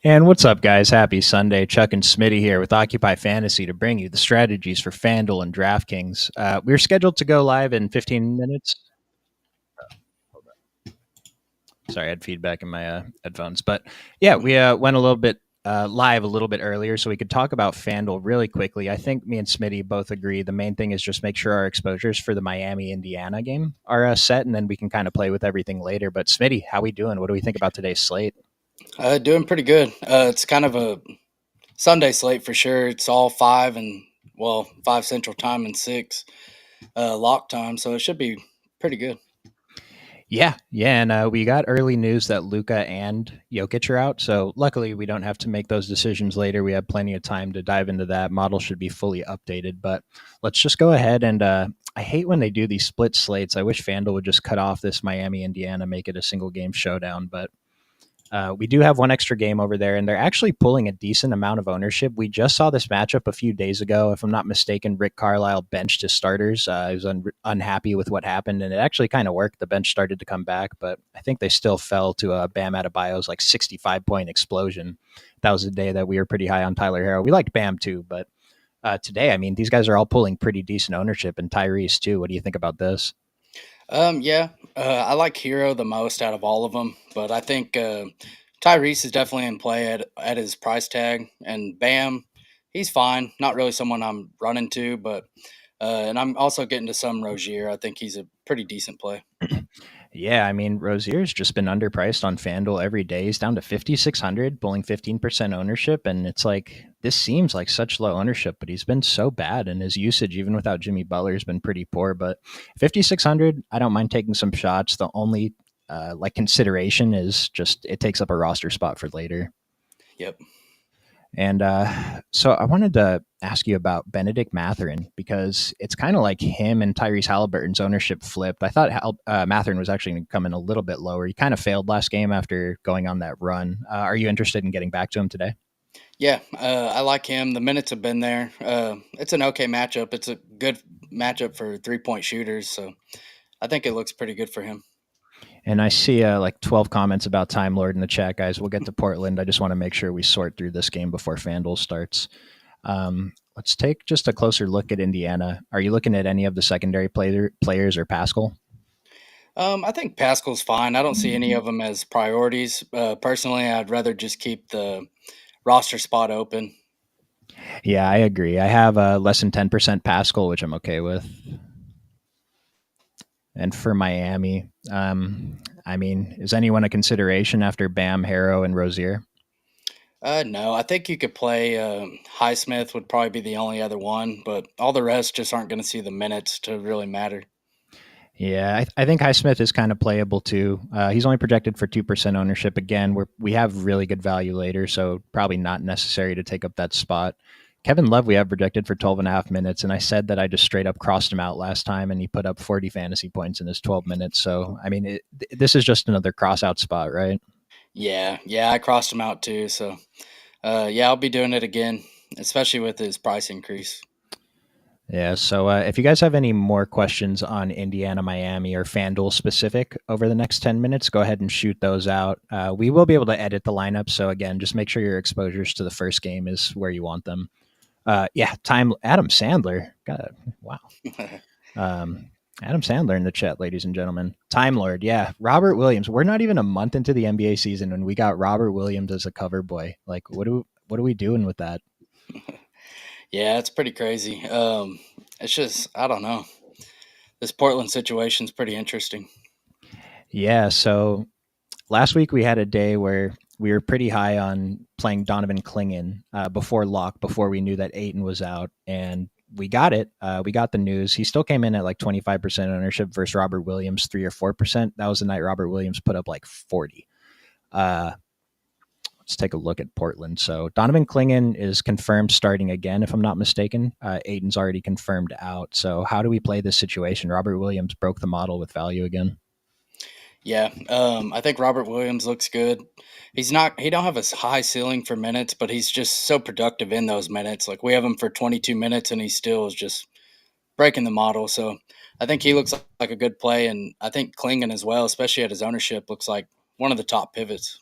And what's up, guys? Happy Sunday. Chuck and Smitty here with Occupy Fantasy to bring you the strategies for FanDuel and DraftKings. We're scheduled to go live in 15 minutes. Sorry, I had feedback in my headphones. But yeah, we went a little bit live a little bit earlier so we could talk about FanDuel really quickly. I think me and Smitty both agree the main thing is just make sure our exposures for the Miami-Indiana game are set, and then we can kind of play with everything later. But Smitty, how we doing? What do we think about today's slate? Doing pretty good. It's kind of a Sunday slate for sure. It's all five Central Time and six lock time, so it should be pretty good. Yeah, and we got early news that Luka and Jokic are out. So luckily, we don't have to make those decisions later. We have plenty of time to dive into that. Model should be fully updated, but let's just go ahead and. I hate when they do these split slates. I wish FanDuel would just cut off this Miami Indiana, make it a single game showdown. But we do have one extra game over there, and they're actually pulling a decent amount of ownership. We just saw this matchup a few days ago. If I'm not mistaken, Rick Carlisle benched his starters. He was unhappy with what happened, and it actually kind of worked. The bench started to come back, but I think they still fell to Bam Adebayo's like 65-point explosion. That was the day that we were pretty high on Tyler Herro. We liked Bam too, but today, I mean, these guys are all pulling pretty decent ownership, and Tyrese too. What do you think about this? Yeah, I like Hero the most out of all of them, but I think Tyrese is definitely in play at his price tag, and Bam, he's fine. Not really someone I'm running to, but and I'm also getting to some Rozier. I think he's a pretty decent play. Yeah, I mean, Rozier's just been underpriced on FanDuel every day. He's down to 5,600, pulling 15% ownership. And it's like, this seems like such low ownership, but he's been so bad. And his usage, even without Jimmy Butler, has been pretty poor. But 5,600, I don't mind taking some shots. The only consideration is just it takes up a roster spot for later. Yep. And so I wanted to ask you about Benedict Mathurin because it's kind of like him and Tyrese Halliburton's ownership flipped. I thought Mathurin was actually going to come in a little bit lower. He kind of failed last game after going on that run. Are you interested in getting back to him today? Yeah, I like him. The minutes have been there. It's an okay matchup. It's a good matchup for 3-point shooters, so I think it looks pretty good for him. And I see like 12 comments about Time Lord in the chat, guys. We'll get to Portland. I just want to make sure we sort through this game before FanDuel starts. Let's take just a closer look at Indiana. Are you looking at any of the secondary players or Pascal? I think Pascal's fine. I don't see any of them as priorities. Personally, I'd rather just keep the roster spot open. Yeah, I agree. I have less than 10% Pascal, which I'm okay with. And for Miami, I mean, is anyone a consideration after Bam, Harrow, and Rozier? No, I think you could play Highsmith would probably be the only other one, but all the rest just aren't going to see the minutes to really matter. Yeah, I think Highsmith is kind of playable too. He's only projected for 2% ownership. Again, we have really good value later, so probably not necessary to take up that spot. Kevin Love, we have projected for 12 and a half minutes, and I said that I just straight up crossed him out last time, and he put up 40 fantasy points in his 12 minutes. So, I mean, this is just another cross out spot, right? Yeah, I crossed him out too. So, yeah, I'll be doing it again, especially with his price increase. Yeah. So if you guys have any more questions on Indiana, Miami, or FanDuel specific over the next 10 minutes, go ahead and shoot those out. We will be able to edit the lineup. So again, just make sure your exposures to the first game is where you want them. Yeah. Adam Sandler. God, wow. Adam Sandler in the chat, ladies and gentlemen. Time Lord. Yeah. Robert Williams. We're not even a month into the NBA season when we got Robert Williams as a cover boy. Like, what are we doing with that? Yeah, it's pretty crazy. It's just I don't know. This Portland situation is pretty interesting. Yeah. So last week we had a day where we were pretty high on playing Donovan Clingan before lock, before we knew that Aiton was out, and we got it. We got the news. He still came in at like 25% ownership versus Robert Williams 3 or 4%. That was the night Robert Williams put up like 40. Let's take a look at Portland. So Donovan Clingan is confirmed starting again, if I'm not mistaken. Aiton's already confirmed out. So how do we play this situation? Robert Williams broke the model with value again. Yeah, I think Robert Williams looks good. He don't have a high ceiling for minutes, but he's just so productive in those minutes. Like we have him for 22 minutes, and he still is just breaking the model. So I think he looks like a good play, and I think Klingon as well, especially at his ownership, looks like one of the top pivots.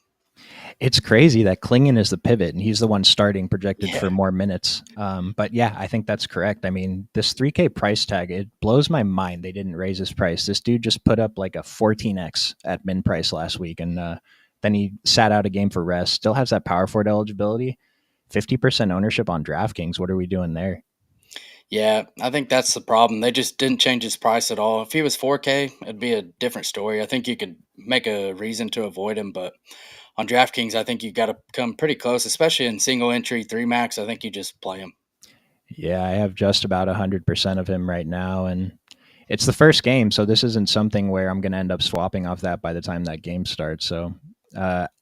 It's crazy that Klingon is the pivot and he's the one starting projected Yeah. for more minutes. But yeah, I think that's correct. I mean, this 3K price tag, it blows my mind they didn't raise his price. This dude just put up like a 14x at min price last week, and then he sat out a game for rest. Still has that power forward eligibility, 50% ownership on DraftKings. What are we doing there? Yeah, I think that's the problem. They just didn't change his price at all. If he was 4K, it'd be a different story. I think you could make a reason to avoid him, but on DraftKings, I think you got to come pretty close, especially in single entry 3 max. I think you just play him. Yeah, I have just about 100% of him right now, and it's the first game, so this isn't something where I'm going to end up swapping off that by the time that game starts. So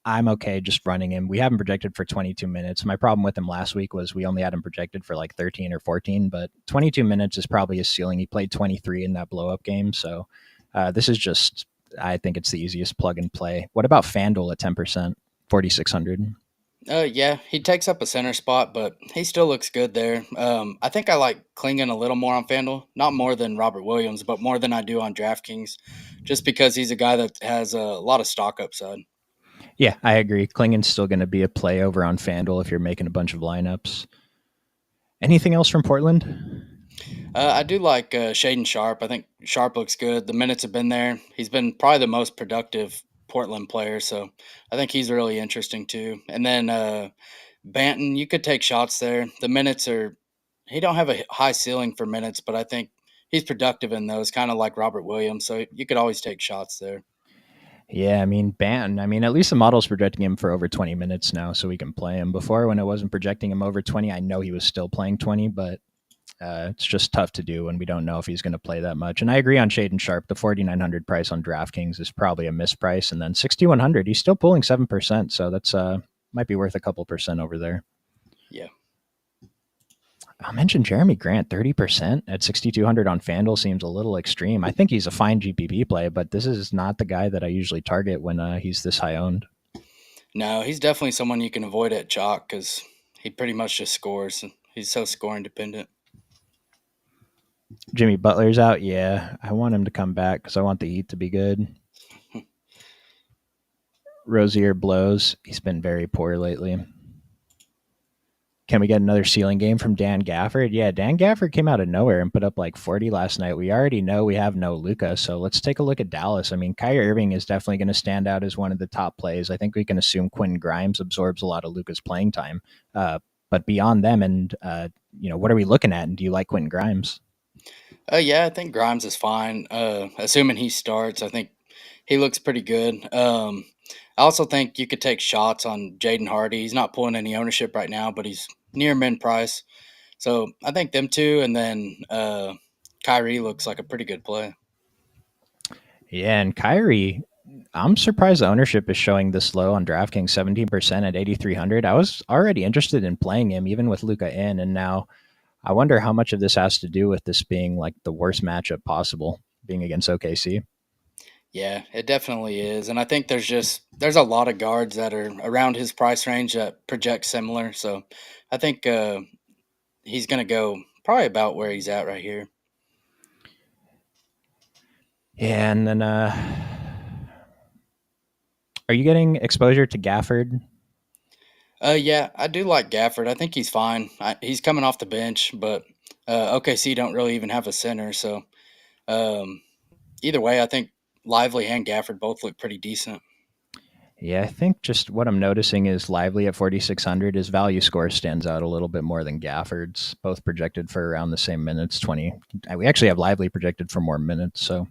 I'm okay just running him. We have him projected for 22 minutes. My problem with him last week was we only had him projected for like 13 or 14, but 22 minutes is probably his ceiling. He played 23 in that blow up game. So this is just, I think it's the easiest plug and play. What about FanDuel at 10%, 4,600? Yeah, he takes up a center spot, but he still looks good there. I think I like Klingon a little more on FanDuel, not more than Robert Williams, but more than I do on DraftKings, just because he's a guy that has a lot of stock upside. Yeah, I agree. Klingon's still going to be a play over on FanDuel if you're making a bunch of lineups. Anything else from Portland? I do like Shaden Sharp. I think Sharp looks good. The minutes have been there. He's been probably the most productive Portland player, so I think he's really interesting too. And then Banton, you could take shots there. The minutes are he don't have a high ceiling for minutes, but I think he's productive in those, kind of like Robert Williams. So you could always take shots there. Yeah, I mean, Banton. I mean, at least the model's projecting him for over 20 minutes now, so we can play him. Before, when it wasn't projecting him over 20, I know he was still playing 20, but it's just tough to do when we don't know if he's going to play that much. And I agree on Shaden Sharp. The 4,900 price on DraftKings is probably a misprice, and then 6,100, he's still pulling 7%, so that's might be worth a couple percent over there. Yeah. I mentioned Jeremy Grant, 30% at 6,200 on FanDuel seems a little extreme. I think he's a fine GPP play, but this is not the guy that I usually target when he's this high owned. No, he's definitely someone you can avoid at chalk because he pretty much just scores. He's so scoring dependent. Jimmy Butler's out. Yeah, I want him to come back because I want the Heat to be good. Rozier blows. He's been very poor lately. Can we get another ceiling game from Dan Gafford? Yeah, Dan Gafford came out of nowhere and put up like 40 last night. We already know we have no Luka, so let's take a look at Dallas. I mean, Kyrie Irving is definitely going to stand out as one of the top plays. I think we can assume Quentin Grimes absorbs a lot of Luka's playing time. But beyond them, and what are we looking at? And do you like Quentin Grimes? Yeah, I think Grimes is fine. Assuming he starts, I think he looks pretty good. I also think you could take shots on Jaden Hardy. He's not pulling any ownership right now, but he's near min price. So I think them two, and then Kyrie looks like a pretty good play. Yeah, and Kyrie, I'm surprised the ownership is showing this low on DraftKings, 17% at 8,300. I was already interested in playing him, even with Luka in, and now I wonder how much of this has to do with this being like the worst matchup possible, being against OKC. Yeah, it definitely is. And I think there's a lot of guards that are around his price range that project similar. So I think he's going to go probably about where he's at right here. Yeah, and then are you getting exposure to Gafford? Yeah, I do like Gafford. I think he's fine. He's coming off the bench, but OKC don't really even have a center. So um, either way, I think Lively and Gafford both look pretty decent. Yeah, I think just what I'm noticing is Lively at 4,600, his value score stands out a little bit more than Gafford's, both projected for around the same minutes, 20. We actually have Lively projected for more minutes, so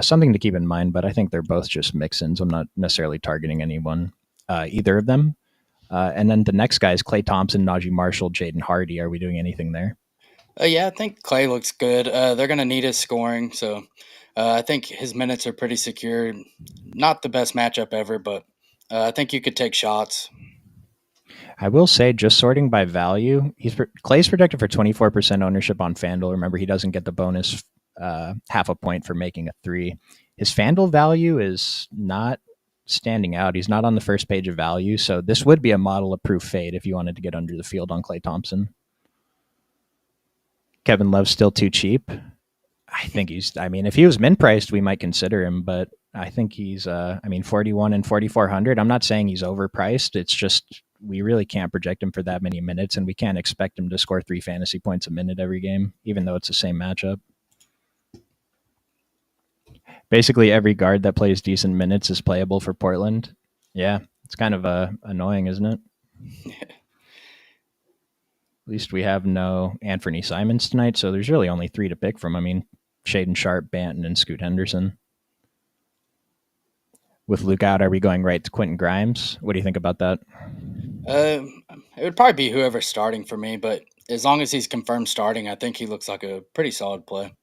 something to keep in mind, but I think they're both just mix-ins. I'm not necessarily targeting anyone, either of them. And then the next guy is Klay Thompson, Najee Marshall, Jaden Hardy. Are we doing anything there? Yeah, I think Clay looks good. They're going to need his scoring, so I think his minutes are pretty secure. Not the best matchup ever, but I think you could take shots. I will say, just sorting by value, Clay's projected for 24% ownership on FanDuel. Remember, he doesn't get the bonus half a point for making a three. His FanDuel value is not standing out. He's not on the first page of value, so this would be a model approved fade if you wanted to get under the field on Klay Thompson. Kevin Love's still too cheap. I think if he was min priced, we might consider him, but I think he's, 41 and 4,400. I'm not saying he's overpriced. It's just we really can't project him for that many minutes, and we can't expect him to score 3 fantasy points a minute every game, even though it's the same matchup. Basically, every guard that plays decent minutes is playable for Portland. Yeah, it's kind of annoying, isn't it? At least we have no Anthony Simons tonight, so there's really only three to pick from. Shaden Sharp, Banton, and Scoot Henderson. With Luke out, are we going right to Quentin Grimes? What do you think about that? It would probably be whoever's starting for me, but as long as he's confirmed starting, I think he looks like a pretty solid play.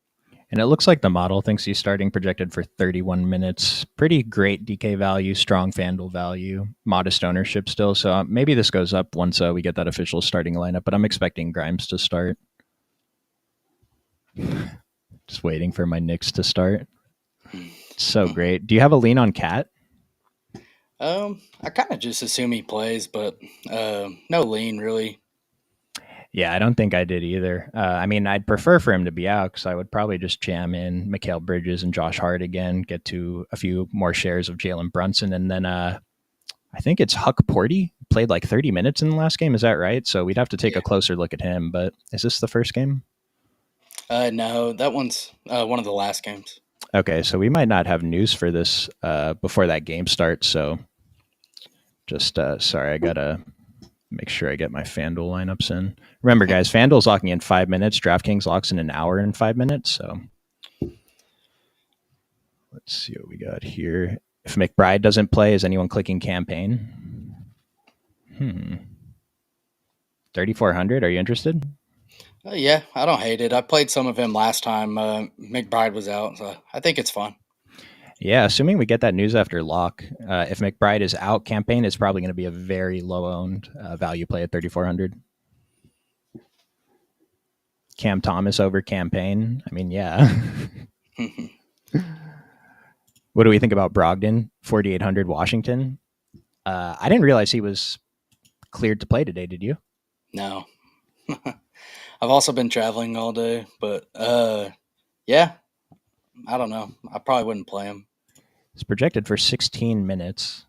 And it looks like the model thinks he's starting projected for 31 minutes. Pretty great DK value, strong FanDuel value, modest ownership still. So maybe this goes up once we get that official starting lineup, but I'm expecting Grimes to start. Just waiting for my Knicks to start. It's so great. Do you have a lean on Cat? I kind of just assume he plays, but no lean really. Yeah, I don't think I did either. I'd prefer for him to be out because I would probably just jam in Mikal Bridges and Josh Hart again, get to a few more shares of Jalen Brunson, and then I think it's Huck Porty played like 30 minutes in the last game. Is that right? So we'd have to take a closer look at him. But is this the first game? No, that one's one of the last games. Okay, so we might not have news for this before that game starts. So just sorry, I gotta make sure I get my FanDuel lineups in. Remember, guys, FanDuel's locking in 5 minutes. DraftKings locks in an hour and 5 minutes. So let's see what we got here. If McBride doesn't play, is anyone clicking campaign? 3,400. Are you interested? Yeah, I don't hate it. I played some of him last time McBride was out, so I think it's fun. Yeah, assuming we get that news after lock. If McBride is out, campaign is probably going to be a very low owned value play at 3,400. Cam Thomas over campaign. Yeah. What do we think about Brogdon, 4,800 Washington? I didn't realize he was cleared to play today. Did you? No. I've also been traveling all day, but yeah, I don't know. I probably wouldn't play him. It's projected for 16 minutes.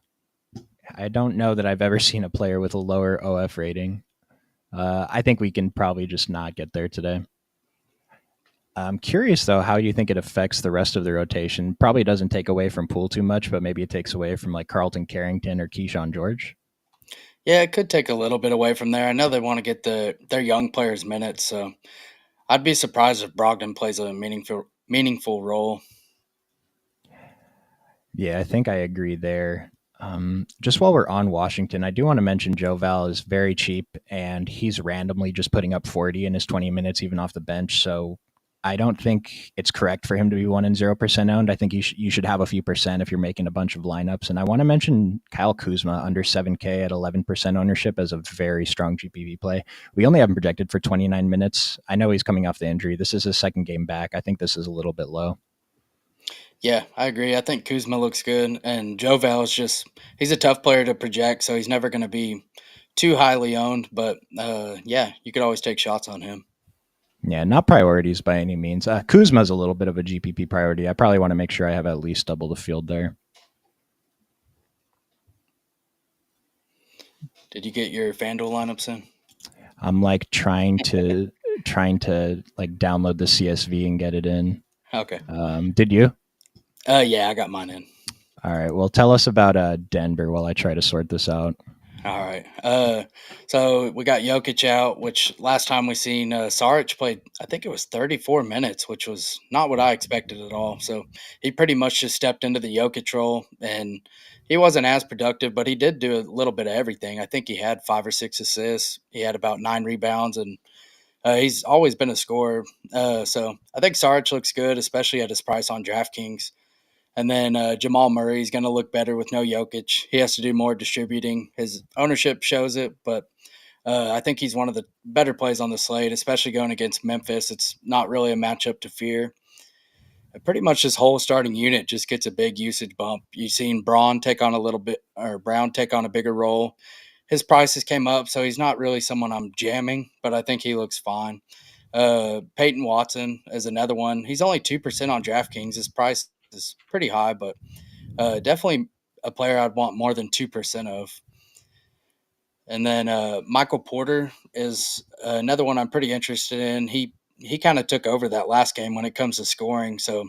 I don't know that I've ever seen a player with a lower OF rating. I think we can probably just not get there today. I'm curious, though, how you think it affects the rest of the rotation. Probably doesn't take away from Poole too much, but maybe it takes away from like Carlton Carrington or Keyshawn George. Yeah, it could take a little bit away from there. I know they want to get their young players minutes, so I'd be surprised if Brogdon plays a meaningful role. Yeah, I think I agree there. Just while we're on Washington, I do want to mention Joe Val is very cheap, and he's randomly just putting up 40 in his 20 minutes, even off the bench. So I don't think it's correct for him to be 1 and 0% owned. I think you should have a few percent if you're making a bunch of lineups. And I want to mention Kyle Kuzma under 7K at 11% ownership as a very strong GPV play. We only have him projected for 29 minutes. I know he's coming off the injury. This is his second game back. I think this is a little bit low. Yeah, I agree. I think Kuzma looks good, and Joe Val is he's a tough player to project, so he's never going to be too highly owned. But yeah, you could always take shots on him. Yeah, not priorities by any means. Kuzma's a little bit of a GPP priority. I probably want to make sure I have at least double the field there. Did you get your FanDuel lineups in? I'm like trying to like download the CSV and get it in. Okay. Did you? Yeah, I got mine in. All right. Well, tell us about Denver while I try to sort this out. All right. So we got Jokic out, which last time we seen Saric played, I think it was 34 minutes, which was not what I expected at all. So he pretty much just stepped into the Jokic role, and he wasn't as productive, but he did do a little bit of everything. I think he had 5 or 6 assists. He had about 9 rebounds, and he's always been a scorer. So I think Saric looks good, especially at his price on DraftKings. And then Jamal Murray is going to look better with no Jokic. He has to do more distributing. His ownership shows it, but I think he's one of the better plays on the slate, especially going against Memphis. It's not really a matchup to fear. Pretty much this whole starting unit just gets a big usage bump. You've seen Brown take on a bigger role. His prices came up, so he's not really someone I'm jamming, but I think he looks fine. Peyton Watson is another one. He's only 2% on DraftKings. His price is pretty high, but Definitely a player I'd want more than 2% of. And then Michael Porter is another one I'm pretty interested in. He kind of took over that last game when it comes to scoring, so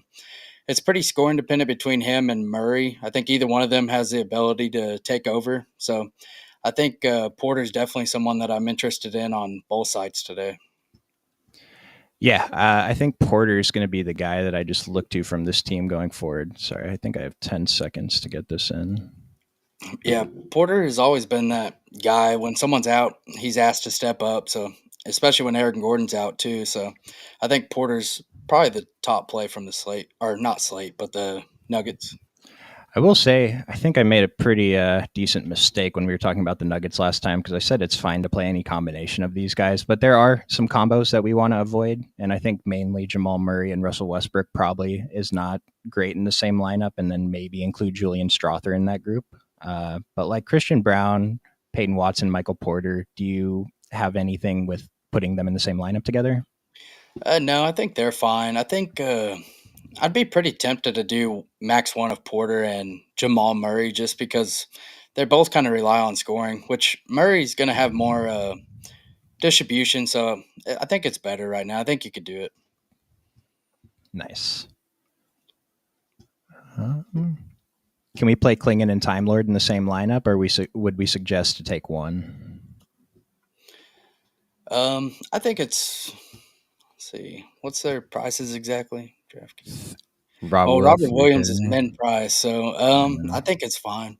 it's pretty scoring dependent between him and Murray. I think either one of them has the ability to take over. So I think Porter's definitely someone that I'm interested in on both sides today. Yeah, I think Porter is going to be the guy that I just look to from this team going forward. Sorry, I think I have 10 seconds to get this in. Yeah, Porter has always been that guy. When someone's out, he's asked to step up. So especially when Eric Gordon's out too. So I think Porter's probably the top play from the slate, or not slate, but the Nuggets. I will say, I think I made a pretty decent mistake when we were talking about the Nuggets last time because I said it's fine to play any combination of these guys, but there are some combos that we want to avoid. And I think mainly Jamal Murray and Russell Westbrook probably is not great in the same lineup, and then maybe include Julian Strother in that group. But like Christian Brown, Peyton Watson, Michael Porter, do you have anything with putting them in the same lineup together? No, I think they're fine. I think I'd be pretty tempted to do max one of Porter and Jamal Murray just because they both kind of rely on scoring, which Murray's going to have more distribution. So I think it's better right now. I think you could do it. Nice. Um, Can we play Klingon and Time Lord in the same lineup, or would we suggest to take one? I think it's, let's see, what's their prices exactly? DraftKings. Rob Oh, Will Robert Fluker. Williams is min price. So I think it's fine.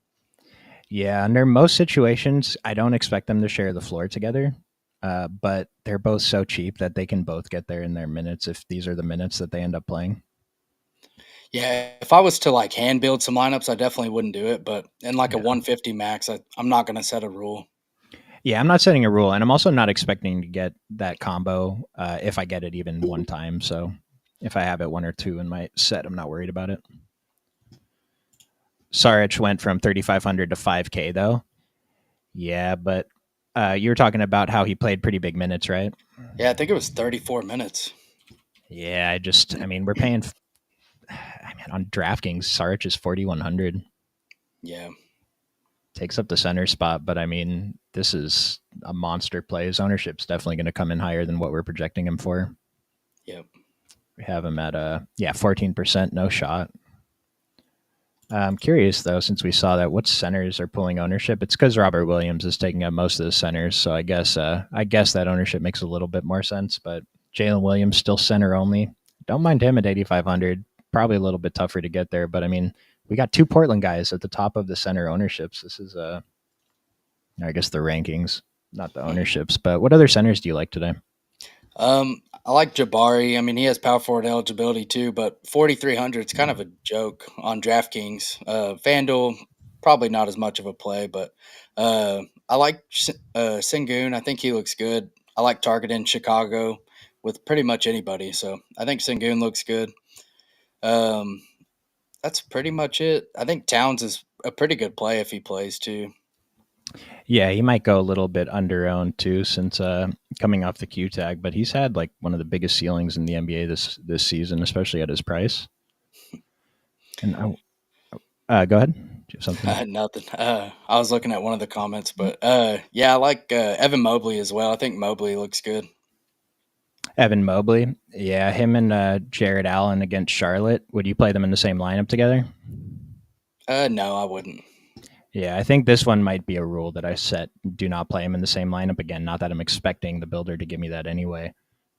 Yeah, under most situations, I don't expect them to share the floor together. But they're both so cheap that they can both get there in their minutes if these are the minutes that they end up playing. Yeah, if I was to like hand build some lineups, I definitely wouldn't do it. But in like a Yeah. 150 max, I'm not going to set a rule. Yeah, I'm not setting a rule, and I'm also not expecting to get that combo if I get it even one time. So if I have it one or two in my set, I'm not worried about it. Saric went from 3,500 to 5K though. Yeah, but you were talking about how he played pretty big minutes, right? Yeah, I think it was 34 minutes. Yeah, I mean, we're paying. I mean, on DraftKings, Saric is 4,100. Yeah. Takes up the center spot, but I mean, this is a monster play. His ownership's definitely going to come in higher than what we're projecting him for. Yep. We have him at 14%, no shot. I'm curious though, since we saw that, what centers are pulling ownership? It's because Robert Williams is taking up most of the centers, so I guess that ownership makes a little bit more sense. But Jalen Williams still center only. Don't mind him at 8,500. Probably a little bit tougher to get there, but I mean, we got two Portland guys at the top of the center ownerships. This is I guess the rankings, not the Mhm. ownerships. But what other centers do you like today? I like Jabari. I mean, he has power forward eligibility too, but 4,300 is kind of a joke on DraftKings. FanDuel, probably not as much of a play, but I like Sengun. I think he looks good. I like targeting Chicago with pretty much anybody, so I think Sengun looks good. Um, that's pretty much it. I think Towns is a pretty good play if he plays too. Yeah, he might go a little bit under owned too, since coming off the Q tag. But he's had like one of the biggest ceilings in the NBA this season, especially at his price. And go ahead. Do you have something? Nothing. I was looking at one of the comments, but yeah, I like Evan Mobley as well. I think Mobley looks good. Evan Mobley. Yeah, him and Jared Allen against Charlotte. Would you play them in the same lineup together? No, I wouldn't. Yeah, I think this one might be a rule that I set. Do not play him in the same lineup again. Not that I'm expecting the builder to give me that anyway.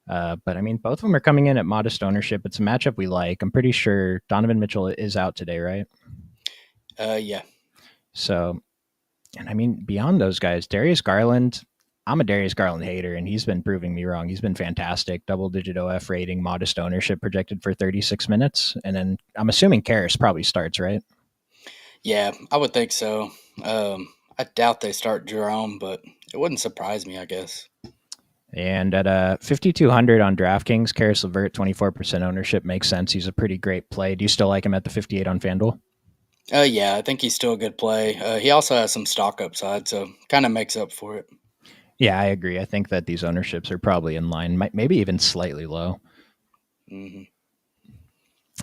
But I mean, both of them are coming in at modest ownership. It's a matchup we like. I'm pretty sure Donovan Mitchell is out today, right? Yeah, So, and I mean, beyond those guys, Darius Garland, I'm a Darius Garland hater, and he's been proving me wrong. He's been fantastic. Double digit OF rating, modest ownership projected for 36 minutes. And then I'm assuming Karras probably starts, right? yeah, I would think so. I doubt they start Jerome, but it wouldn't surprise me. I guess. And at 5,200 on DraftKings, Karis LeVert, 24% ownership makes sense. He's a pretty great play. Do you still like him at the 58 on FanDuel? Yeah, I think he's still a good play. He also has some stock upside, so kind of makes up for it. Yeah, I agree. I think that these ownerships are probably in line, maybe even slightly low. Hmm.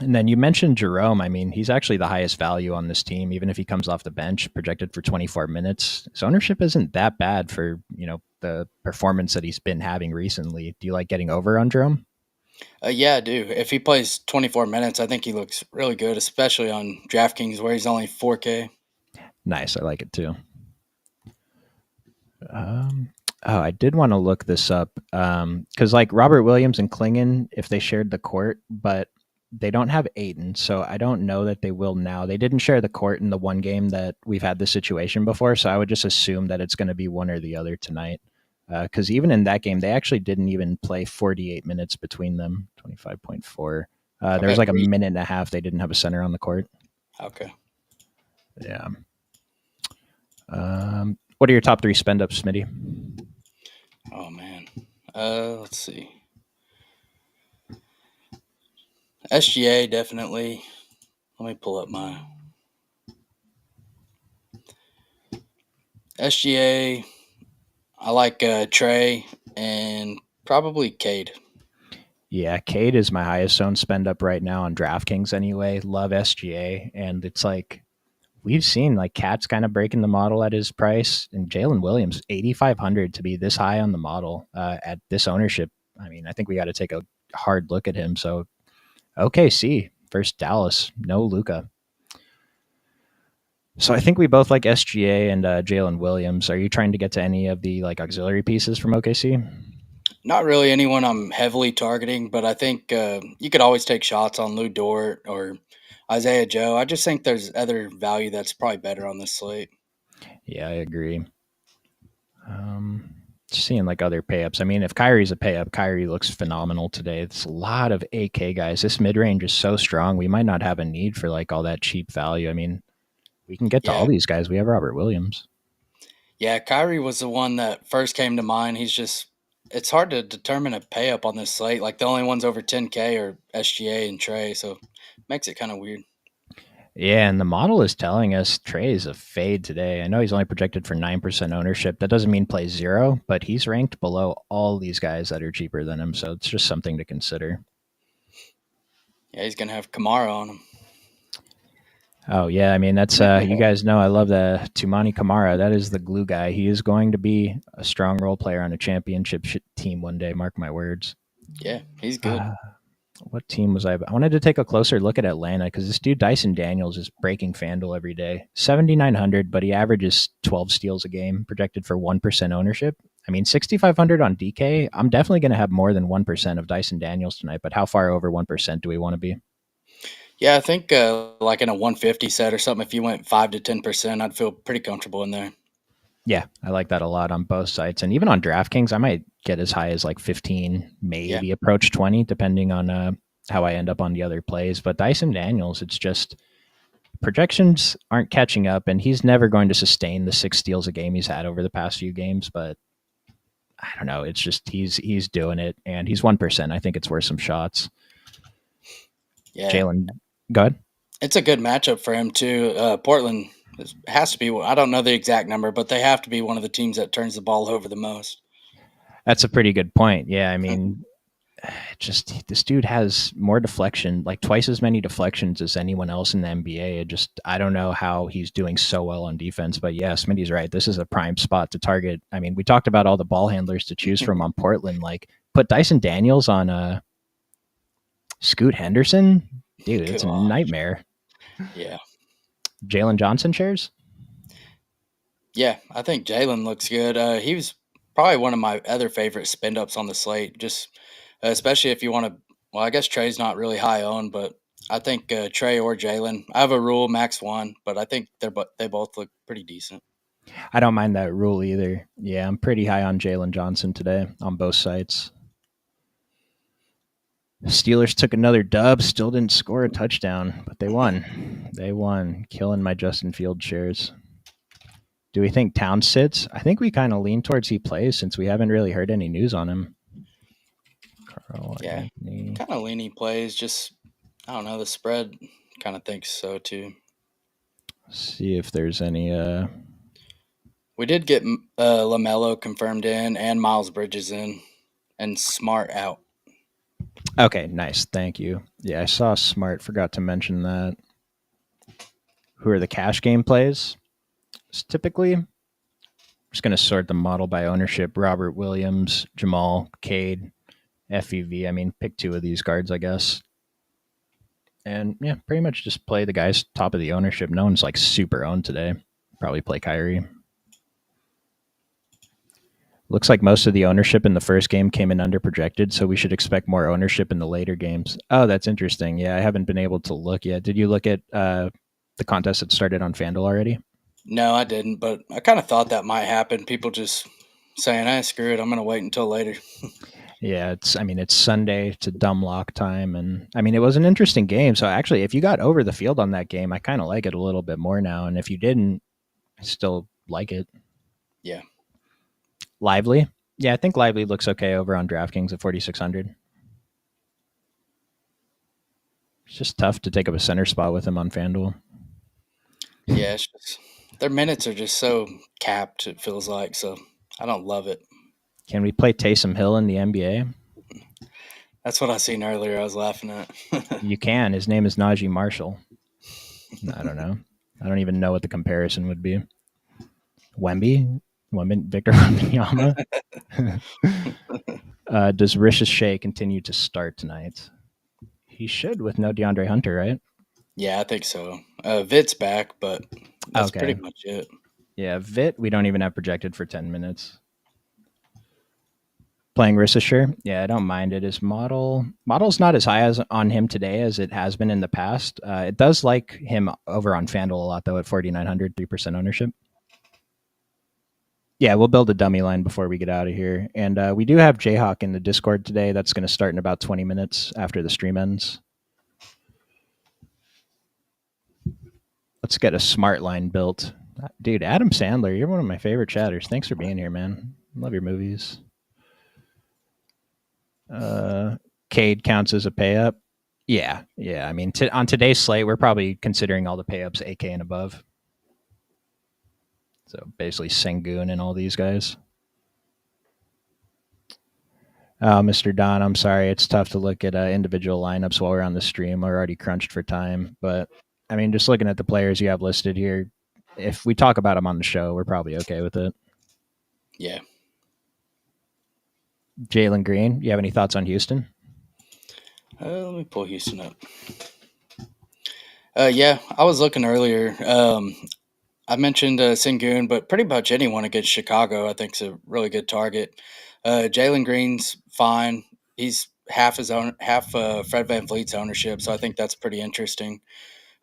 And then you mentioned Jerome. I mean, he's actually the highest value on this team, even if he comes off the bench, projected for 24 minutes. His ownership isn't that bad for, the performance that he's been having recently. Do you like getting over on Jerome? Yeah, I do. If he plays 24 minutes, I think he looks really good, especially on DraftKings where he's only 4K. Nice. I like it too. Um, I did want to look this up because like Robert Williams and Klingon, if they shared the court, but they don't have Aiton, so I don't know that they will now. They didn't share the court in the one game that we've had this situation before, so I would just assume that it's going to be one or the other tonight. Because even in that game, they actually didn't even play 48 minutes between them. 25.4. There was Okay. like a minute and a half they didn't have a center on the court. Okay. Yeah. What are your top three spend ups, Smitty? Oh man. Let's see. SGA definitely. Let me pull up my SGA. I like Trey and probably Cade. Yeah, Cade is my highest owned spend up right now on DraftKings anyway. Love SGA. And it's like we've seen like Cat's kind of breaking the model at his price, and Jalen Williams, 8,500 to be this high on the model at this ownership. I mean, I think we got to take a hard look at him. So, OKC versus Dallas, no Luca. So I think we both like SGA and Jalen Williams. Are you trying to get to any of the like auxiliary pieces from OKC? Not really anyone I'm heavily targeting, but I think you could always take shots on Lou Dort or Isaiah Joe. I just think there's other value that's probably better on this slate. Yeah, I agree. Um, Seeing like other pay ups. I mean, if Kyrie's a pay up, Kyrie looks phenomenal today. It's a lot of AK guys. This mid range is so strong. We might not have a need for like all that cheap value. I mean, we can get to all Yeah, these guys. We have Robert Williams. yeah. Kyrie was the one that first came to mind. He's just it's hard to determine a pay up on this slate. Like the only ones over 10K are SGA and Trey, so makes it kind of weird. Yeah, and the model is telling us Trey is a fade today. I know he's only projected for 9% ownership. That doesn't mean play zero, but he's ranked below all these guys that are cheaper than him. So it's just something to consider. Yeah, he's gonna have Kamara on him. Oh yeah, I mean that's you guys know I love the Tumani Kamara. That is the glue guy. He is going to be a strong role player on a championship team one day. Mark my words. Yeah, he's good. Uh, what team was I wanted to take a closer look at Atlanta because this dude Dyson Daniels is breaking FanDuel every day. 7,900, but he averages 12 steals a game, projected for 1% ownership. I mean, 6,500 on DK. I'm definitely going to have more than 1% of Dyson Daniels tonight, but how far over 1% do we want to be? Yeah, I think like in a 150 set or something, if you went 5 to 10%, I'd feel pretty comfortable in there. Yeah, I like that a lot on both sites. And even on DraftKings, I might get as high as like 15, Yeah, maybe approach 20, depending on how I end up on the other plays. But Dyson Daniels, it's just projections aren't catching up, and he's never going to sustain the 6 steals a game he's had over the past few games. But I don't know. It's just he's doing it, and he's 1%. I think it's worth some shots. yeah, Jalen, go ahead. it's a good matchup for him too. Portland has to be. I don't know the exact number, but they have to be one of the teams that turns the ball over the most. That's a pretty good point. Yeah, I mean, just this dude has more deflection, like twice as many deflections as anyone else in the NBA. I don't know how he's doing so well on defense, but yeah, Smitty's right. This is a prime spot to target. I mean, we talked about all the ball handlers to choose from on Portland. Like, put Dyson Daniels on Scoot Henderson, dude, it's a Gosh, nightmare. yeah, Jalen Johnson shares. yeah. I think Jalen looks good. He was probably one of my other favorite spend ups on the slate. Just especially if you want to. Well, I guess Trey's not really high owned, but I think Trey or Jalen. I have a rule max one, but I think they both look pretty decent. I don't mind that rule either. Yeah, I'm pretty high on Jalen Johnson today on both sites. Steelers took another dub, still didn't score a touchdown, but they won. They won, killing my Justin Field shares. Do we think Town sits? I think we kind of lean towards he plays since we haven't really heard any news on him. Carl Yeah, Anthony. kind of leaning plays. Just I don't know. The spread kind of thinks so too. See if there's any. We did get Lamelo confirmed in and Miles Bridges in and Smart out. Okay, nice. Thank you. Yeah, I saw Smart. Forgot to mention that. Who are the cash game plays? It's typically, I'm just going to sort the model by ownership. Robert Williams, Jamal, Cade, FEV. I mean, pick two of these guards, I guess. And yeah, pretty much just play the guys top of the ownership. No one's like super owned today. Probably play Kyrie. Looks like most of the ownership in the first game came in under projected, so we should expect more ownership in the later games. Oh, that's interesting. Yeah, I haven't been able to look yet. Did you look at the contest that started on FanDuel already? No, I didn't, but I kind of thought that might happen. People just saying, screw it, I'm going to wait until later. Yeah, it's Sunday to dumb lock time, and I mean it was an interesting game. So actually, if you got over the field on that game, I kind of like it a little bit more now. And if you didn't, I still like it. Yeah. Lively, yeah, I think Lively looks okay over on DraftKings at 4,600. It's just tough to take up a center spot with him on FanDuel. Yeah, it's just their minutes are just so capped, it feels like. So I don't love it. Can we play Taysom Hill in the NBA? That's what I seen earlier. I was laughing at. You can. His name is Najee Marshall. I don't know. I don't even know what the comparison would be. Victor Wembanyama. Does Ricochet continue to start tonight? He should with no DeAndre Hunter, right? Yeah, I think so. Vit's back, but that's Okay. pretty much it. Yeah, Vit, we don't even have projected for 10 minutes. Playing Ricochet, yeah, I don't mind it. His model's not as high as on him today as it has been in the past. It does like him over on FanDuel a lot, though, at 4,900, 3% ownership. Yeah, we'll build a dummy line before we get out of here. And we do have Jayhawk in the Discord today. That's going to start in about 20 minutes after the stream ends. Let's get a smart line built. Dude, Adam Sandler, you're one of my favorite chatters. Thanks for being here, man. Love your movies. Cade counts as a pay up. Yeah. I mean, on today's slate, we're probably considering all the pay ups AK and above. So basically, Sengun and all these guys. Mr. Don, I'm sorry. It's tough to look at individual lineups while we're on the stream. We're already crunched for time. But, I mean, just looking at the players you have listed here, if we talk about them on the show, we're probably okay with it. Yeah. Jalen Green, you have any thoughts on Houston? Let me pull Houston up. Yeah, I was looking earlier. I mentioned Sengun, but pretty much anyone against Chicago, I think, is a really good target. Jalen Green's fine. He's half Fred VanVleet's ownership, so I think that's pretty interesting.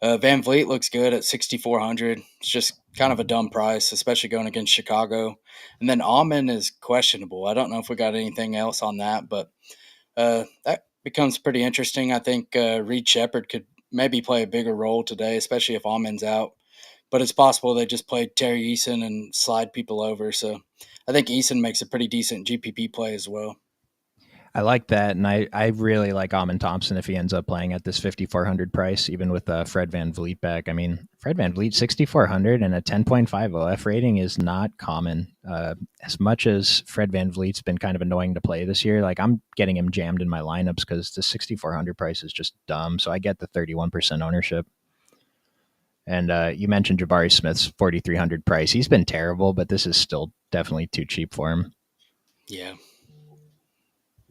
Van Vliet looks good at 6,400. It's just kind of a dumb price, especially going against Chicago. And then Almond is questionable. I don't know if we got anything else on that, but that becomes pretty interesting. I think Reed Shepard could maybe play a bigger role today, especially if Almond's out. But it's possible they just played Terry Eason and slide people over. So I think Eason makes a pretty decent GPP play as well. I like that, and I really like Amon Thompson if he ends up playing at this 5,400 price, even with Fred VanVleet back. I mean, Fred VanVleet 6,400 and a 10.5 OF rating is not common. As much as Fred VanVleet's been kind of annoying to play this year, like I'm getting him jammed in my lineups because the 6,400 price is just dumb. So I get the 31% ownership. And you mentioned Jabari Smith's 4,300 price. He's been terrible, but this is still definitely too cheap for him. Yeah.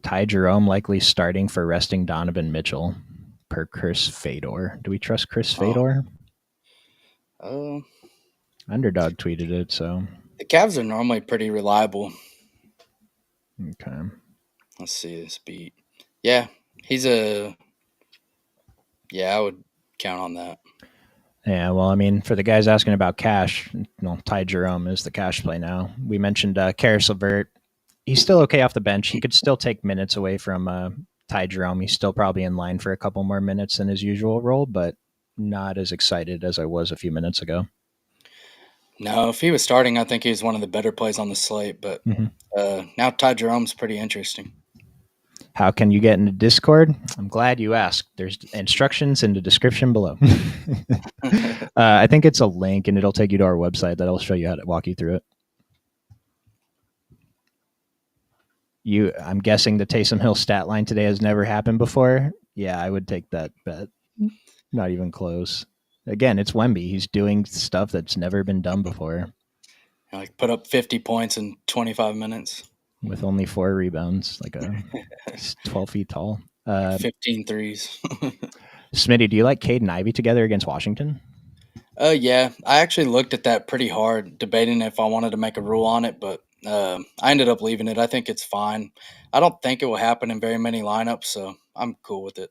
Ty Jerome likely starting for resting Donovan Mitchell per Chris Fedor. Do we trust Chris Fedor? Underdog tweeted it, so. The Cavs are normally pretty reliable. Okay. Let's see this beat. Yeah, I would count on that. Yeah, well, I mean, for the guys asking about cash, Ty Jerome is the cash play now. We mentioned Karis LeVert. He's still okay off the bench. He could still take minutes away from Ty Jerome. He's still probably in line for a couple more minutes than his usual role, but not as excited as I was a few minutes ago. No, if he was starting, I think he was one of the better plays on the slate. But now Ty Jerome's pretty interesting. How can you get into Discord? I'm glad you asked. There's instructions in the description below. I think it's a link, and it'll take you to our website that'll show you how to walk you through it. I'm guessing the Taysom Hill stat line today has never happened before. Yeah, I would take that bet. Not even close. Again, it's Wemby. He's doing stuff that's never been done before Like put up 50 points in 25 minutes, with only 4 rebounds. He's 12 feet tall. 15 threes. Smitty, do you like Cade and Ivy together against Washington? Yeah, I actually looked at that pretty hard, debating if I wanted to make a rule on it, but I ended up leaving it. I think it's fine. I don't think it will happen in very many lineups, so I'm cool with it.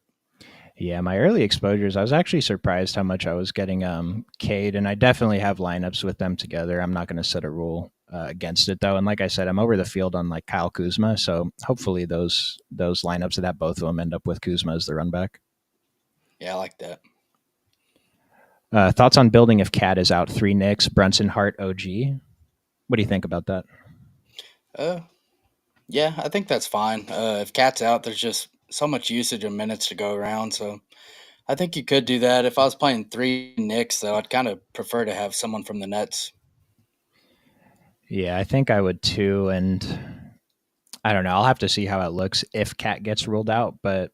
Yeah, my early exposures, I was actually surprised how much I was getting Cade, and I definitely have lineups with them together. I'm not going to set a rule against it though, and like I said, I'm over the field on like Kyle Kuzma, so hopefully those lineups that both of them end up with Kuzma as the run back. Yeah, I like that. Thoughts on building if Cat is out? 3 Knicks, Brunson, Hart, OG. What do you think about that? Uh, yeah, I think that's fine. If Cat's out, there's just so much usage of minutes to go around, so I think you could do that. If I was playing three Knicks, though, I'd kind of prefer to have someone from the Nets. Yeah, I think I would too, and I don't know. I'll have to see how it looks if Cat gets ruled out, but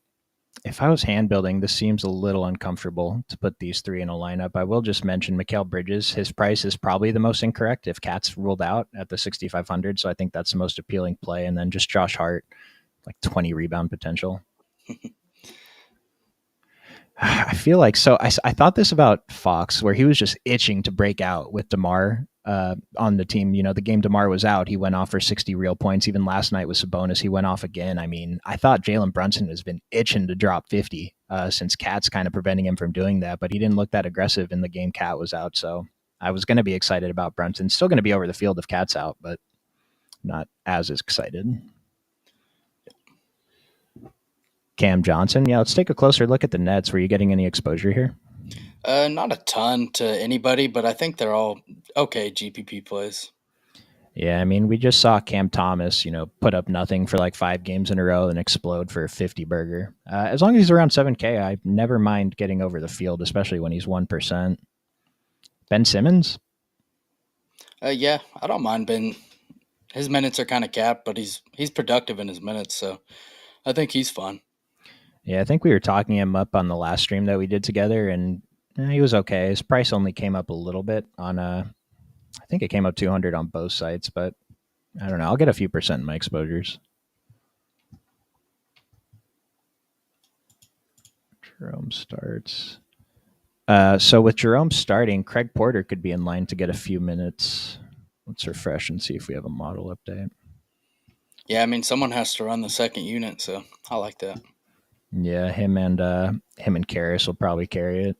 if I was hand building, this seems a little uncomfortable to put these three in a lineup. I will just mention Mikal Bridges. His price is probably the most incorrect if Cat's ruled out at the 6,500. So I think that's the most appealing play. And then just Josh Hart, like 20 rebound potential. I feel like I thought this about Fox, where he was just itching to break out with DeMar on the team. You know, the game DeMar was out, he went off for 60 real points. Even last night with Sabonis, he went off again. I mean, I thought Jalen Brunson has been itching to drop 50 since Cat's kind of preventing him from doing that, but he didn't look that aggressive in the game Cat was out. So I was going to be excited about Brunson. Still going to be over the field if Cat's out, but not as excited. Cam Johnson. Yeah, let's take a closer look at the Nets. Were you getting any exposure here? Not a ton to anybody, but I think they're all okay GPP plays. Yeah, I mean, we just saw Cam Thomas, put up nothing for like 5 games in a row and explode for a 50 burger. As long as he's around 7K, I never mind getting over the field, especially when he's 1%. Ben Simmons? Yeah, I don't mind Ben. His minutes are kind of capped, but he's productive in his minutes, so I think he's fun. Yeah, I think we were talking him up on the last stream that we did together, and he was okay. His price only came up a little bit on, I think it came up 200 on both sites, but I don't know. I'll get a few percent in my exposures. Jerome starts. So with Jerome starting, Craig Porter could be in line to get a few minutes. Let's refresh and see if we have a model update. Yeah, I mean, someone has to run the second unit, so I like that. Yeah, him and Karras will probably carry it.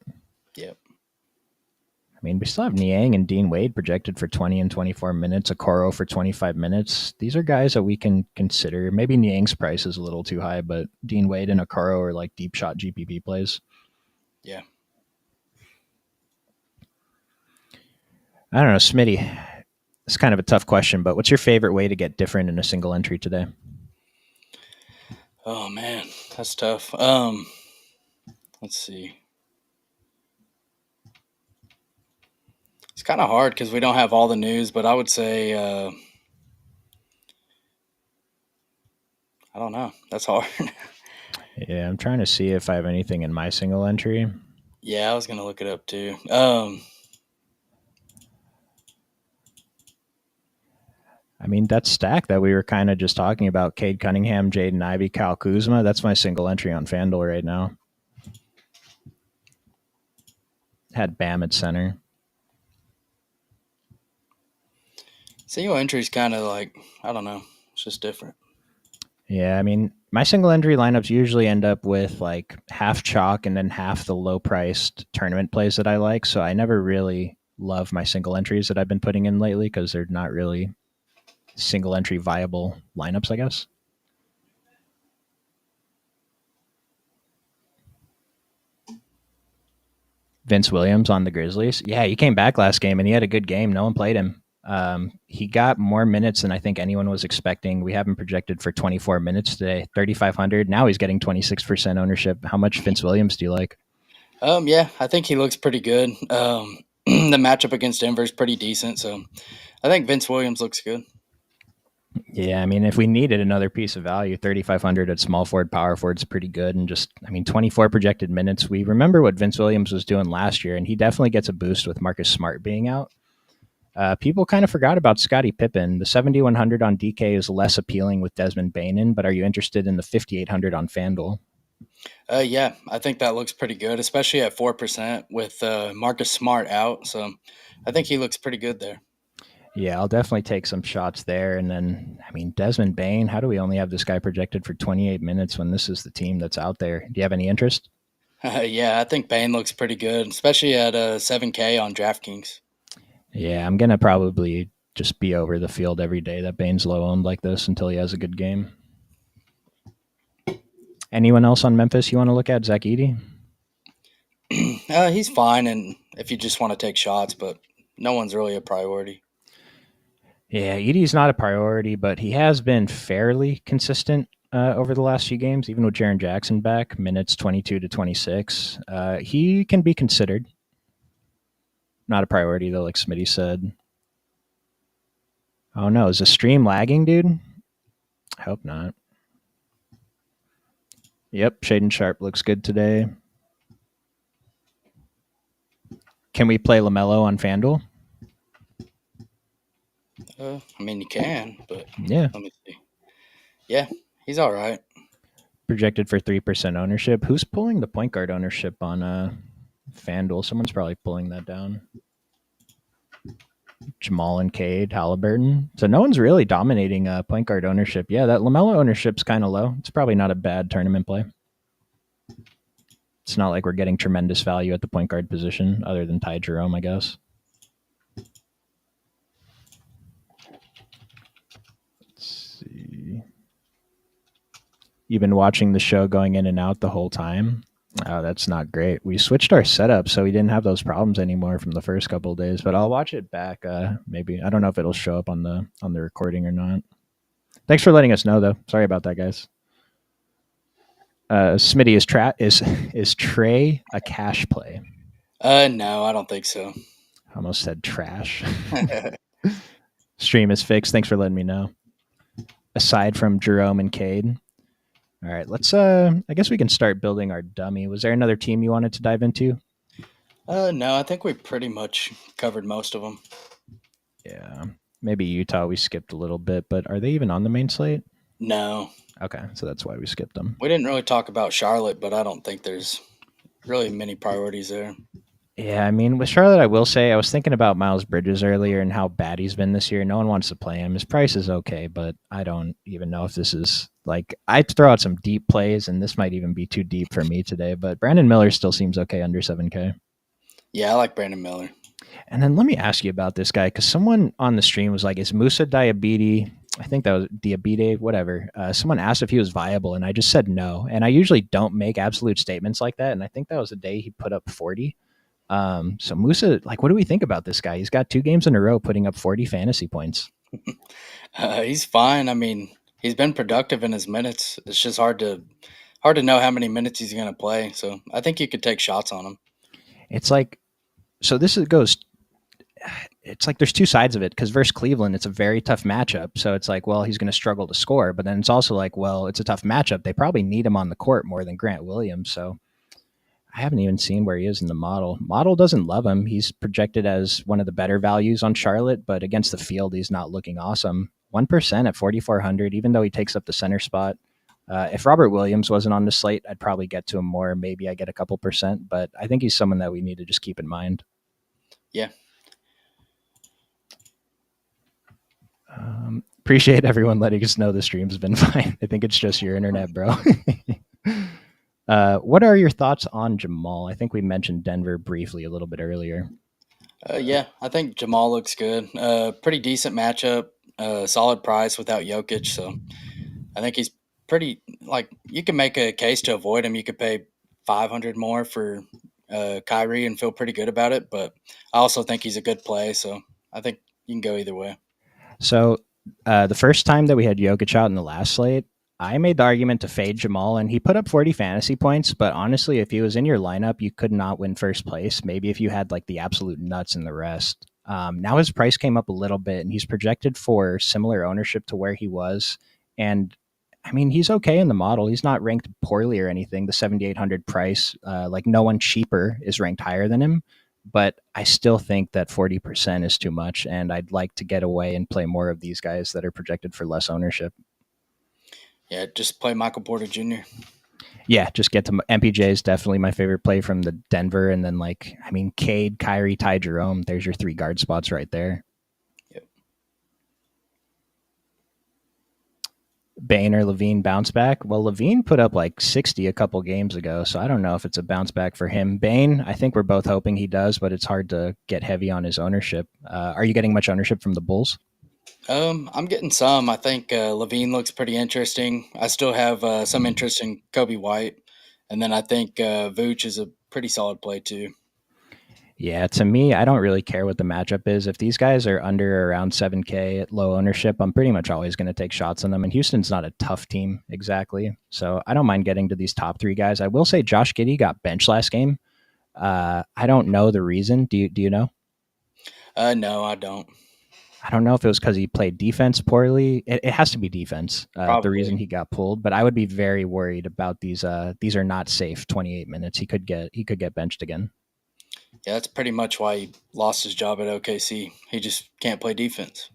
Yep. I mean, we still have Niang and Dean Wade projected for 20 and 24 minutes, Okoro for 25 minutes. These are guys that we can consider. Maybe Niang's price is a little too high, but Dean Wade and Okoro are like deep shot GPP plays. Yeah. I don't know, Smitty. It's kind of a tough question, but what's your favorite way to get different in a single entry today? Oh man, that's tough. Let's see. It's kind of hard because we don't have all the news, but I would say I don't know. That's hard. Yeah, I'm trying to see if I have anything in my single entry. Yeah, I was gonna look it up too. I mean, that stack that we were kind of just talking about, Cade Cunningham, Jaden Ivey, Kyle Kuzma, that's my single entry on FanDuel right now. Had Bam at center. Single entry is kind of like, I don't know. It's just different. Yeah, I mean, my single entry lineups usually end up with like half chalk and then half the low priced tournament plays that I like. So I never really love my single entries that I've been putting in lately because they're not really single entry viable lineups, I guess. Vince Williams on the Grizzlies. Yeah, he came back last game and he had a good game. No one played him. He got more minutes than I think anyone was expecting. We have him projected for 24 minutes today, 3,500. Now he's getting 26% ownership. How much Vince Williams do you like? Yeah, I think he looks pretty good. The matchup against Denver is pretty decent, so I think Vince Williams looks good. Yeah, I mean, if we needed another piece of value, 3,500 at small forward, power forward is pretty good. And just, I mean, 24 projected minutes. We remember what Vince Williams was doing last year, and he definitely gets a boost with Marcus Smart being out. People kind of forgot about Scottie Pippen. The 7,100 on DK is less appealing with Desmond Bain in, but are you interested in the 5,800 on FanDuel? Yeah, I think that looks pretty good, especially at 4% with Marcus Smart out. So I think he looks pretty good there. Yeah, I'll definitely take some shots there. And then, I mean, Desmond Bain, how do we only have this guy projected for 28 minutes when this is the team that's out there? Do you have any interest? Yeah, I think Bain looks pretty good, especially at 7K on DraftKings. Yeah, I'm going to probably just be over the field every day that Bain's low owned like this until he has a good game. Anyone else on Memphis you want to look at? Zach Edey? He's fine, and if you just want to take shots, but no one's really a priority. Yeah, Edey's not a priority, but he has been fairly consistent over the last few games, even with Jaren Jackson back, minutes 22 to 26. He can be considered. Not a priority, though, like Smitty said. Oh, no. Is the stream lagging, dude? I hope not. Yep, Shaden Sharp looks good today. Can we play LaMelo on FanDuel? I mean, you can, but Yeah. let me see. Yeah, he's all right. Projected for 3% ownership. Who's pulling the point guard ownership on FanDuel? Someone's probably pulling that down. Jamal and Cade, Halliburton. So no one's really dominating point guard ownership. Yeah, that LaMelo ownership's kind of low. It's probably not a bad tournament play. It's not like we're getting tremendous value at the point guard position, other than Ty Jerome, I guess. Let's see. You've been watching the show going in and out the whole time. Oh, that's not great. We switched our setup, so we didn't have those problems anymore from the first couple of days. But I'll watch it back. Maybe I don't know if it'll show up on the recording or not. Thanks for letting us know, though. Sorry about that, guys. Smitty, is Trey a cash play? No, I don't think so. I almost said trash. Stream is fixed. Thanks for letting me know. Aside from Jerome and Cade. All right, let's I guess we can start building our dummy. Was there another team you wanted to dive into? No, I think we pretty much covered most of them. Yeah. Maybe Utah we skipped a little bit, but are they even on the main slate? No. Okay, so that's why we skipped them. We didn't really talk about Charlotte, but I don't think there's really many priorities there. Yeah, I mean, with Charlotte, I will say I was thinking about Miles Bridges earlier and how bad he's been this year. No one wants to play him. His price is okay, but I don't even know if this is like I'd throw out some deep plays, and this might even be too deep for me today. But Brandon Miller still seems okay under 7K. Yeah, I like Brandon Miller. And then let me ask you about this guy because someone on the stream was like, "Is Musa Diabetes?" I think that was Diabete, whatever. Someone asked if he was viable, and I just said no. And I usually don't make absolute statements like that. And I think that was the day he put up 40. So Musa, like, what do we think about this guy? He's got 2 games in a row putting up 40 fantasy points. He's fine. I mean, he's been productive in his minutes. It's just hard to know how many minutes he's going to play. So I think you could take shots on him. It's like, so this goes. It's like there's 2 sides of it because versus Cleveland, it's a very tough matchup. So it's like, well, he's going to struggle to score, but then it's also like, well, it's a tough matchup. They probably need him on the court more than Grant Williams. So I haven't even seen where he is in the model. Model doesn't love him. He's projected as one of the better values on Charlotte, but against the field, he's not looking awesome. 1% at 4,400, even though he takes up the center spot. If Robert Williams wasn't on the slate, I'd probably get to him more. Maybe I get a couple percent, but I think he's someone that we need to just keep in mind. Yeah. Appreciate everyone letting us know the stream's been fine. I think it's just your internet, bro. What are your thoughts on Jamal? I think we mentioned Denver briefly a little bit earlier. Yeah, I think Jamal looks good. Pretty decent matchup. Solid price without Jokic. So I think he's pretty, like, you can make a case to avoid him. You could pay 500 more for Kyrie and feel pretty good about it. But I also think he's a good play. So I think you can go either way. So the first time that we had Jokic out in the last slate, I made the argument to fade Jamal, and he put up 40 fantasy points. But honestly, if he was in your lineup, you could not win first place. Maybe if you had like the absolute nuts in the rest. Now his price came up a little bit, and he's projected for similar ownership to where he was. And I mean, he's okay in the model. He's not ranked poorly or anything. The 7,800 price, like no one cheaper is ranked higher than him. But I still think that 40% is too much, and I'd like to get away and play more of these guys that are projected for less ownership. Yeah, just play Michael Porter Jr. Yeah, just get to MPJ is definitely my favorite play from the Denver, and then like I mean, Cade, Kyrie, Ty Jerome. There's your three guard spots right there. Yep. Bane or Levine bounce back. Well, Levine put up like 60 a couple games ago, so I don't know if it's a bounce back for him. Bane, I think we're both hoping he does, but it's hard to get heavy on his ownership. Are you getting much ownership from the Bulls? I'm getting some. I think Levine looks pretty interesting. I still have some interest in Kobe White, and then I think Vooch is a pretty solid play too. Yeah, to me, I don't really care what the matchup is. If these guys are under or around 7K at low ownership, I'm pretty much always going to take shots on them. And Houston's not a tough team exactly. So I don't mind getting to these top three guys. I will say Josh Giddey got benched last game. I don't know the reason. Do you know? No, I don't. I don't know if it was because he played defense poorly. It has to be defense. The Probably. reason he got pulled, but I would be very worried about these. These are not safe. 28 minutes. He could get benched again. Yeah, that's pretty much why he lost his job at OKC. He just can't play defense.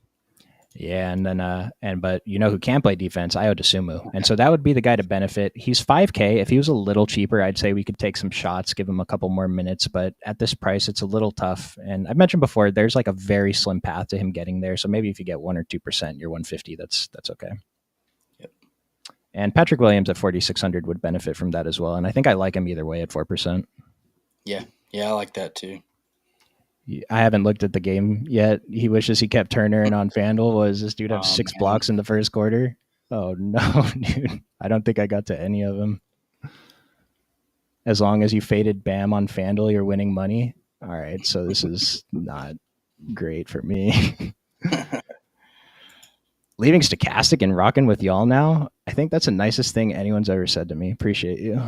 Yeah, and then but you know who can play defense? Io DeSumo. And so that would be the guy to benefit. He's 5K. If he was a little cheaper, I'd say we could take some shots, give him a couple more minutes, but at this price it's a little tough. And I mentioned before there's like a very slim path to him getting there. So maybe if you get 1 or 2%, you're 150, that's okay. Yep. And Patrick Williams at 4600 would benefit from that as well. And I think I like him either way at 4%. Yeah. Yeah, I like that too. I haven't looked at the game yet. He wishes he kept Turner and on FanDuel. Was this dude have Oh, six man. blocks in the first quarter? Oh no, dude. I don't think I got to any of them. As long as you faded Bam on FanDuel, you're winning money. All right, so this is not great for me. Leaving Stochastic and rocking with y'all now, I think that's the nicest thing anyone's ever said to me. Appreciate you.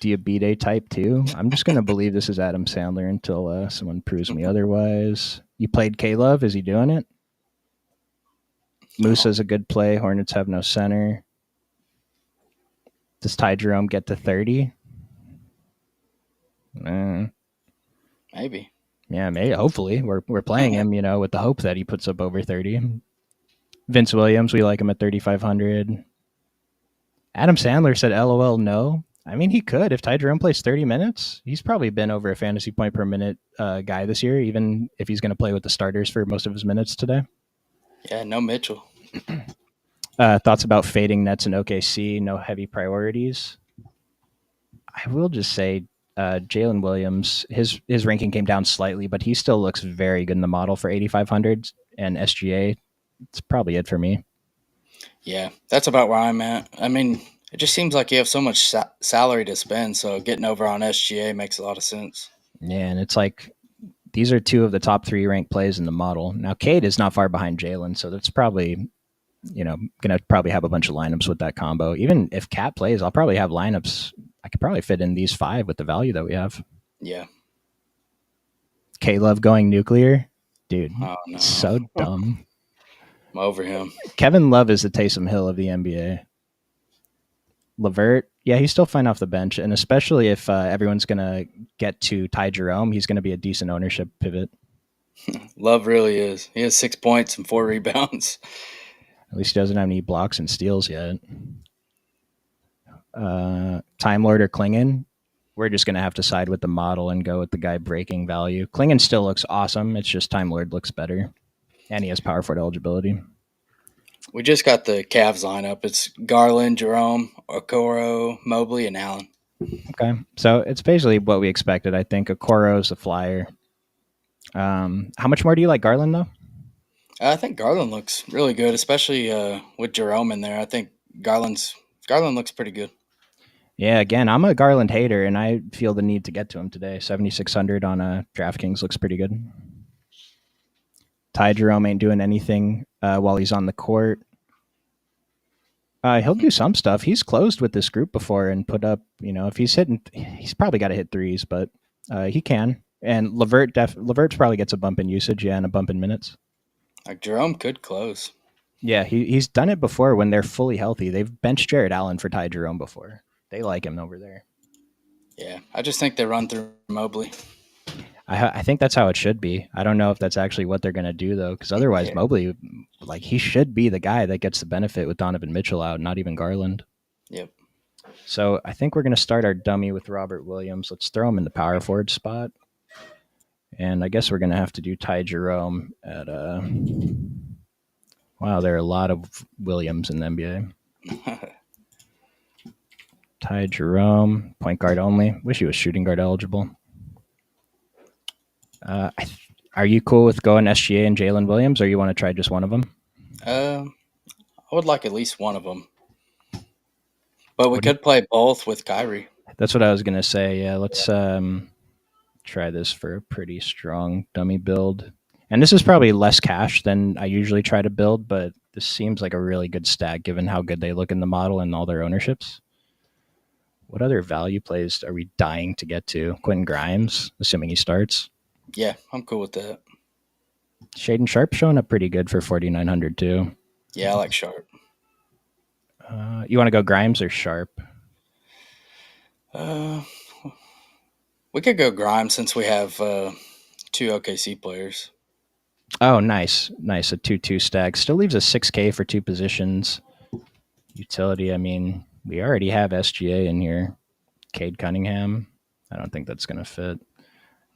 Do you beat A type too? I'm just gonna believe this is Adam Sandler until someone proves me otherwise. You played K-Love? Is he doing it? Musa's a good play. Hornets have no center. Does Ty Jerome get to 30? Maybe. Yeah, maybe. Hopefully, we're playing him, with the hope that he puts up over 30. Vince Williams, we like him at 3,500. Adam Sandler said, "LOL, no." I mean, he could if Ty Jerome plays 30 minutes. He's probably been over a fantasy point per minute guy this year, even if he's going to play with the starters for most of his minutes today. Yeah, no Mitchell. Thoughts about fading Nets and OKC? No heavy priorities. I will just say Jalen Williams, his ranking came down slightly, but he still looks very good in the model for 8,500 and SGA. It's probably it for me. Yeah, that's about where I'm at. I mean, it just seems like you have so much salary to spend, so getting over on SGA makes a lot of sense. Yeah, and it's like these are two of the top three ranked plays in the model. Now, Cade is not far behind Jalen, so that's probably, going to probably have a bunch of lineups with that combo. Even if Cat plays, I'll probably have lineups. I could probably fit in these five with the value that we have. Yeah. K-Love going nuclear. Dude, Oh, no. so dumb. I'm over him. Kevin Love is the Taysom Hill of the NBA. Levert, yeah, he's still fine off the bench, and especially if everyone's going to get to Ty Jerome, he's going to be a decent ownership pivot. Love really is. He has 6 points and 4 rebounds. At least he doesn't have any blocks and steals yet. Time Lord or Klingon, we're just going to have to side with the model and go with the guy breaking value. Klingon still looks awesome. It's just Time Lord looks better, and he has power forward eligibility. We just got the Cavs lineup. It's Garland, Jerome, Okoro, Mobley, and Allen. Okay, so it's basically what we expected. I think Okoro's a flyer. How much more do you like Garland, though? I think Garland looks really good, especially with Jerome in there. I think Garland looks pretty good. Yeah, again, I'm a Garland hater, and I feel the need to get to him today. 7,600 on DraftKings looks pretty good. Ty Jerome ain't doing anything while he's on the court. He'll do some stuff. He's closed with this group before and put up, if he's hitting, he's probably got to hit threes, but he can. And Levert's probably gets a bump in usage, yeah, and a bump in minutes. Like Jerome could close. Yeah, he's done it before when they're fully healthy. They've benched Jared Allen for Ty Jerome before. They like him over there. Yeah, I just think they run through Mobley. I think that's how it should be. I don't know if that's actually what they're going to do though, because otherwise Yeah. Mobley, like he should be the guy that gets the benefit with Donovan Mitchell out, not even Garland. Yep. So I think we're going to start our dummy with Robert Williams. Let's throw him in the power forward spot, and I guess we're going to have to do Ty Jerome at Wow, there are a lot of Williams in the NBA. Ty Jerome, point guard only. Wish he was shooting guard eligible. Are you cool with going SGA and Jalen Williams, or you want to try just one of them? I would like at least one of them, but we What do you, could play both with Kyrie. that's what I was gonna say. Yeah, let's try this for a pretty strong dummy build. And this is probably less cash than I usually try to build, but this seems like a really good stack given how good they look in the model and all their ownerships. What other value plays are we dying to get to? Quentin Grimes, assuming he starts. Yeah, I'm cool with that. Shaden Sharp showing up pretty good for 4,900 too. Yeah, I like Sharp. You want to go Grimes or Sharp? Uh, we could go Grimes since we have two OKC players. Oh, nice. Nice. A 2-2 stack. Still leaves us 6K for two positions. Utility, I mean, we already have SGA in here. Cade Cunningham. I don't think that's going to fit.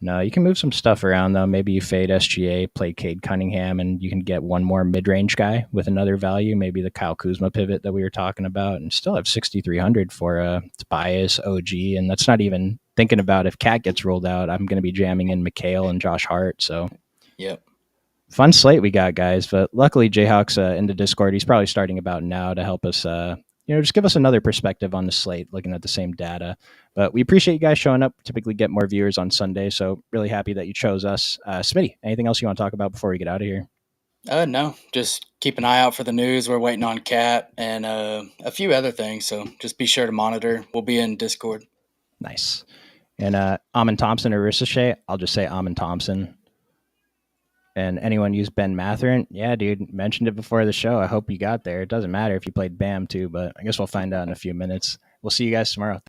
No, you can move some stuff around, though. Maybe you fade SGA, play Cade Cunningham, and you can get one more mid range guy with another value. Maybe the Kyle Kuzma pivot that we were talking about, and still have 6,300 for Tobias, OG. And that's not even thinking about if Cat gets rolled out. I'm going to be jamming in McHale and Josh Hart. So, Yep. fun slate we got, guys. But luckily, Jayhawk's in the Discord. He's probably starting about now to help us, just give us another perspective on the slate, looking at the same data. But we appreciate you guys showing up. Typically get more viewers on Sunday, so really happy that you chose us. Smitty, anything else you want to talk about before we get out of here? No, just keep an eye out for the news. We're waiting on Cat and a few other things, so just be sure to monitor. We'll be in Discord. Nice. And Amon Thompson or Ricochet, I'll just say Amon Thompson. And anyone use Ben Matherin? Yeah, dude, mentioned it before the show. I hope you got there. It doesn't matter if you played Bam too, but I guess we'll find out in a few minutes. We'll see you guys tomorrow.